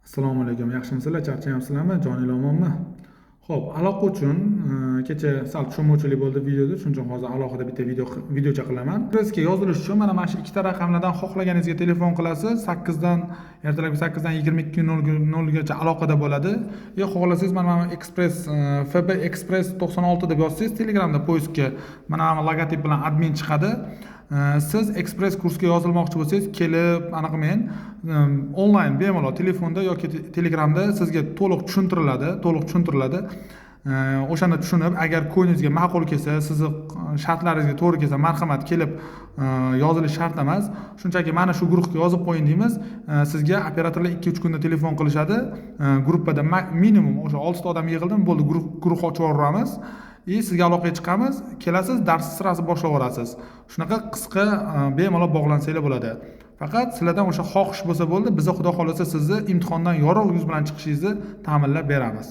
Assalomu alaykum. Yaxshimisizlar? Charchayapsizlarmi? Jonilomonmi? Xo'p, aloqa uchun kecha sal tushunmovchilik bo'ldi videoda, shuning uchun hozir alohida bitta videocha qilaman. Bizga yozilish uchun mana shu ikkita raqamlardan xohlaganingizga telefon qilasiz. 8 dan ertalabki 8 dan 22:00 gacha aloqada bo'ladi. Xohlasangiz mana Express FB Express 96 deb yozsangiz Telegramda poyezga mana logotip bilan admin chiqadi. Siz Express kursga yozilmoqchi bo'lsangiz, kelib, anaqa men onlayn bemalol telefonda yoki Telegramda sizga to'liq tushuntiriladi. O'shanda tushunib, agar ko'ngilingizga ma'qul kelsa, sizni shartlaringizga to'g'ri kelsa, marhamat kelib yozilish shart emas. Shunchaki mana shu guruhga yozib qo'ying deymiz. Sizga operatorlar 2-3 kunda telefon qilishadi. Gruppada minimum o'sha 6 ta odam yig'ildimi, bo'ldi, guruh ochib yuboramiz. Sizga aloqaga chiqamiz, kelasiz, darsni sirasi boshlab olasiz. Shunaqa qisqa bemalol bog'lansanglar bo'ladi. Faqat sizlardan o'sha xohish bo'lsa bo'ldi, biz xudo xolasa sizni imtihondan yorug' yuz bilan chiqishingizni ta'minlab beramiz.